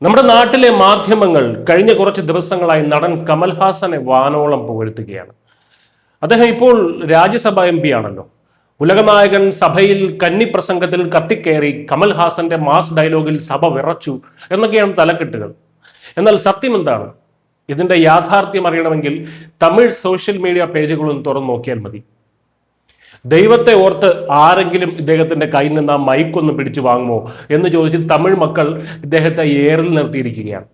നമ്മുടെ നാട്ടിലെ മാധ്യമങ്ങൾ കഴിഞ്ഞ കുറച്ച് ദിവസങ്ങളായി നടൻ കമൽഹാസനെ വാനോളം പുകഴ്ത്തുകയാണ്. അദ്ദേഹം ഇപ്പോൾ രാജ്യസഭ MP ആണല്ലോ. ഉലകനായകൻ സഭയിൽ കന്നി പ്രസംഗത്തിൽ കത്തിക്കയറി കമൽഹാസന്റെ മാസ് ഡയലോഗിൽ സഭ വിറച്ചു എന്നൊക്കെയാണ് തലക്കെട്ടുകൾ. എന്നാൽ സത്യം എന്താണ്? ഇതിന്റെ യാഥാർത്ഥ്യം അറിയണമെങ്കിൽ തമിഴ് സോഷ്യൽ മീഡിയ പേജുകളൊന്ന് തുറന്നു നോക്കിയാൽ മതി. ദൈവത്തെ ഓർത്ത് ആരെങ്കിലും ഇദ്ദേഹത്തിന്റെ കയ്യിൽ നിന്ന് ആ മൈക്കൊന്ന് പിടിച്ചു വാങ്ങുമോ എന്ന് ചോദിച്ച് തമിഴ് മക്കൾ ഇദ്ദേഹത്തെ ഏറിൽ നിർത്തിയിരിക്കുകയാണ്.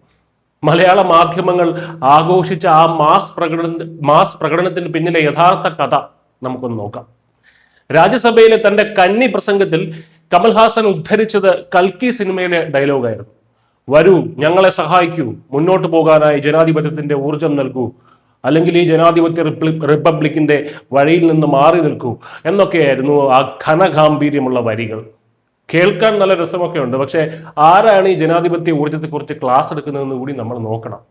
മലയാള മാധ്യമങ്ങൾ ആഘോഷിച്ച ആ മാസ് പ്രകടനത്തിന് പിന്നിലെ യഥാർത്ഥ കഥ നമുക്കൊന്ന് നോക്കാം. രാജ്യസഭയിലെ തന്റെ കന്നി പ്രസംഗത്തിൽ കമൽഹാസൻ ഉദ്ധരിച്ചത് കൽക്കി സിനിമയിലെ ഡയലോഗായിരുന്നു. വരൂ, ഞങ്ങളെ സഹായിക്കൂ, മുന്നോട്ട് പോകാനായി ജനാധിപത്യത്തിന്റെ ഊർജം നൽകൂ, അല്ലെങ്കിൽ ഈ ജനാധിപത്യ റിപ്പബ്ലിക്കിന്റെ വഴിയിൽ നിന്ന് മാറി നിൽക്കൂ എന്നൊക്കെയായിരുന്നു ആ ഘനഗാംഭീര്യമുള്ള വരികൾ. കേൾക്കാൻ നല്ല രസമൊക്കെ ഉണ്ട്. പക്ഷെ ആരാണ് ഈ ജനാധിപത്യ ഊർജത്തെക്കുറിച്ച് ക്ലാസ് എടുക്കുന്നതെന്ന് കൂടി നമ്മൾ നോക്കണം.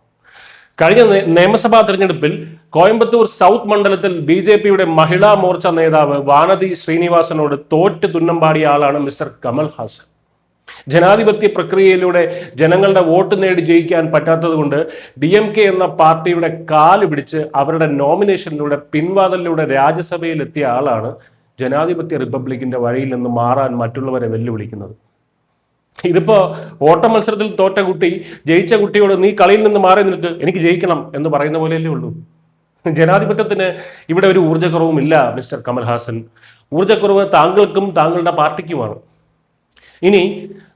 കഴിഞ്ഞ നിയമസഭാ തെരഞ്ഞെടുപ്പിൽ കോയമ്പത്തൂർ സൗത്ത് മണ്ഡലത്തിൽ BJPയുടെ മഹിളാ മോർച്ച നേതാവ് വാനതി ശ്രീനിവാസനോട് തോറ്റ് തുന്നമ്പാടിയ ആളാണ് മിസ്റ്റർ കമൽഹാസൻ. ജനാധിപത്യ പ്രക്രിയയിലൂടെ ജനങ്ങളുടെ വോട്ട് നേടി ജയിക്കാൻ പറ്റാത്തത് കൊണ്ട് DMK എന്ന പാർട്ടിയുടെ കാല് പിടിച്ച് അവരുടെ നോമിനേഷനിലൂടെ പിൻവാതിലൂടെ രാജ്യസഭയിൽ എത്തിയ ആളാണ് ജനാധിപത്യ റിപ്പബ്ലിക്കിന്റെ വഴിയിൽ നിന്ന് മാറാൻ മറ്റുള്ളവരെ വെല്ലുവിളിക്കുന്നത്. ഇതിപ്പോ ഓട്ട മത്സരത്തിൽ തോറ്റ കുട്ടി ജയിച്ച കുട്ടിയോട് നീ കളിയിൽ നിന്ന് മാറി നിൽക്ക്, എനിക്ക് ജയിക്കണം എന്ന് പറയുന്ന പോലെയല്ലേ ഉള്ളൂ. ജനാധിപത്യത്തിന് ഇവിടെ ഒരു ഊർജ്ജക്കുറവുമില്ല മിസ്റ്റർ കമൽഹാസൻ. ഊർജ്ജക്കുറവ് താങ്കൾക്കും താങ്കളുടെ പാർട്ടിക്കുമാണ്. ഇനി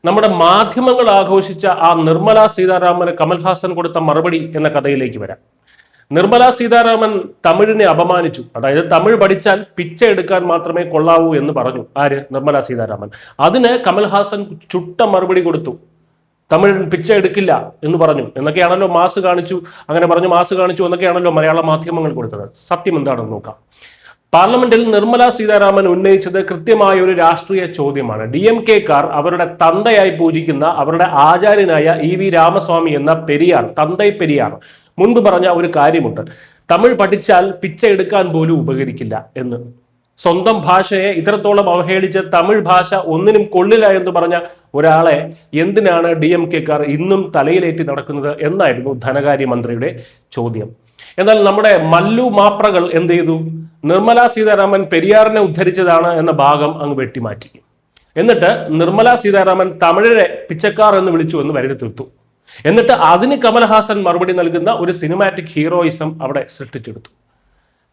നമ്മുടെ മാധ്യമങ്ങൾ ആഘോഷിച്ച ആ നിർമ്മല സീതാരാമന് കമൽഹാസൻ കൊടുത്ത മറുപടി എന്ന കഥയിലേക്ക് വരാം. നിർമ്മല സീതാരാമൻ തമിഴിനെ അപമാനിച്ചു. അതായത് തമിഴ് പഠിച്ചാൽ പിച്ച എടുക്കാൻ മാത്രമേ കൊള്ളാവൂ എന്ന് പറഞ്ഞു. ആര്? നിർമ്മല സീതാരാമൻ. അതിന് കമൽഹാസൻ ചുട്ട മറുപടി കൊടുത്തു. തമിഴ് പിച്ച എടുക്കില്ല എന്ന് പറഞ്ഞു എന്നൊക്കെയാണല്ലോ മാസ് കാണിച്ചു, അങ്ങനെ പറഞ്ഞു മാസ് കാണിച്ചു എന്നൊക്കെയാണല്ലോ മലയാള മാധ്യമങ്ങൾ കൊടുത്തത്. സത്യം എന്താണെന്ന് നോക്കാം. പാർലമെന്റിൽ നിർമ്മല സീതാരാമൻ ഉന്നയിച്ചത് കൃത്യമായ ഒരു രാഷ്ട്രീയ ചോദ്യമാണ്. DMK-ക്കാർ അവരുടെ തന്തയായി പൂജിക്കുന്ന അവരുടെ ആചാര്യനായ EV രാമസ്വാമി എന്ന പെരിയാർ, തന്തൈ പെരിയാർ മുൻപ് പറഞ്ഞ ഒരു കാര്യമുണ്ട്. തമിഴ് പഠിച്ചാൽ പിച്ച എടുക്കാൻ പോലും ഉപകരിക്കില്ല എന്ന്. സ്വന്തം ഭാഷയെ ഇത്രത്തോളം അവഹേളിച്ച് തമിഴ് ഭാഷ ഒന്നിനും കൊള്ളില്ല എന്ന് പറഞ്ഞ ഒരാളെ എന്തിനാണ് DMK-ക്കാർ ഇന്നും തലയിലേറ്റി നടക്കുന്നത് എന്നായിരുന്നു ധനകാര്യമന്ത്രിയുടെ ചോദ്യം. എന്നാൽ നമ്മുടെ മല്ലു മാപ്രകൾ എന്ത് ചെയ്തു? നിർമ്മല സീതാരാമൻ പെരിയാറിനെ ഉദ്ധരിച്ചതാണ് എന്ന ഭാഗം അങ്ങ് വെട്ടിമാറ്റി. എന്നിട്ട് നിർമ്മല സീതാരാമൻ തമിഴരെ പിച്ചക്കാർ എന്ന് വിളിച്ചു എന്ന് വരുത്തി തീർത്തു. എന്നിട്ട് അതിന് കമൽഹാസൻ മറുപടി നൽകുന്ന ഒരു സിനിമാറ്റിക് ഹീറോയിസം അവിടെ സൃഷ്ടിച്ചെടുത്തു.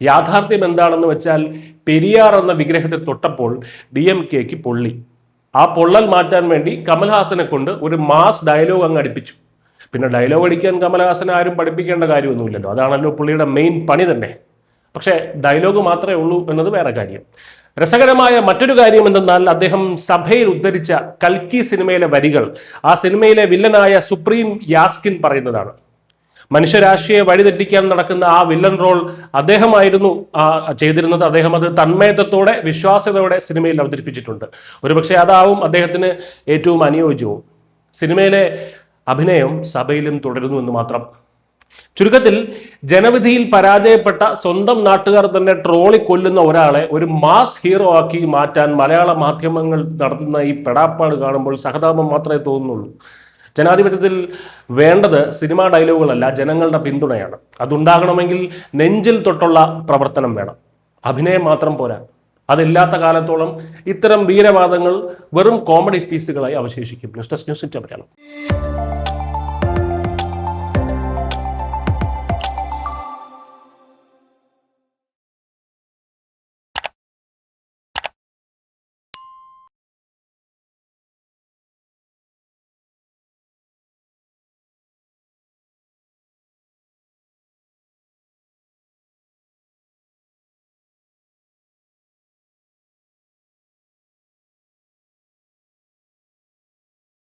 യാഥാർത്ഥ്യം എന്താണെന്ന് വെച്ചാൽ പെരിയാർ എന്ന വിഗ്രഹത്തെ തൊട്ടപ്പോൾ DMK-ക്ക് പൊള്ളി. ആ പൊള്ളൽ മാറ്റാൻ വേണ്ടി കമൽഹാസനെ കൊണ്ട് ഒരു മാസ് ഡയലോഗ് അങ്ങ് അടുപ്പിച്ചു. പിന്നെ ഡയലോഗ് അടിക്കാൻ കമൽഹാസനെ ആരും പഠിപ്പിക്കേണ്ട കാര്യമൊന്നുമില്ലല്ലോ, അതാണല്ലോ പുള്ളിയുടെ മെയിൻ പണി തന്നെ. പക്ഷേ ഡയലോഗ് മാത്രമേ ഉള്ളൂ എന്നത് വേറെ കാര്യം. രസകരമായ മറ്റൊരു കാര്യം എന്തെന്നാൽ അദ്ദേഹം സഭയിൽ ഉദ്ധരിച്ച കൽക്കി സിനിമയിലെ വരികൾ ആ സിനിമയിലെ വില്ലനായ സുപ്രീം യാസ്കിൻ പറയുന്നതാണ്. മനുഷ്യരാശിയെ വഴിതെറ്റിക്കാൻ നടക്കുന്ന ആ വില്ലൻ റോൾ അദ്ദേഹമായിരുന്നു ചെയ്തിരുന്നത്. അദ്ദേഹം അത് തന്മയത്വത്തോടെ വിശ്വാസ്യതയോടെ സിനിമയിൽ അവതരിപ്പിച്ചിട്ടുണ്ട്. ഒരുപക്ഷെ അതാവും അദ്ദേഹത്തിന് ഏറ്റവും അനുയോജ്യവും. സിനിമയിലെ അഭിനയം സഭയിലും തുടരുന്നു എന്ന് മാത്രം. ചുരുക്കത്തിൽ ജനവിധിയിൽ പരാജയപ്പെട്ട സ്വന്തം നാട്ടുകാർ തന്നെ ട്രോളി കൊല്ലുന്ന ഒരാളെ ഒരു മാസ് ഹീറോ ആക്കി മാറ്റാൻ മലയാള മാധ്യമങ്ങൾ നടത്തുന്ന ഈ പെടാപ്പാട് കാണുമ്പോൾ സഹതാപം മാത്രമേ തോന്നുന്നുള്ളൂ. ജനാധിപത്യത്തിൽ വേണ്ടത് സിനിമാ ഡയലോഗുകളല്ല, ജനങ്ങളുടെ പിന്തുണയാണ്. അതുണ്ടാകണമെങ്കിൽ നെഞ്ചിൽ തൊട്ടുള്ള പ്രവർത്തനം വേണം, അഭിനയം മാത്രം പോരാ. അതില്ലാത്ത കാലത്തോളം ഇത്തരം വീരവാദങ്ങൾ വെറും കോമഡി പീസുകളായി അവശേഷിക്കും. News desk news India Malayalam.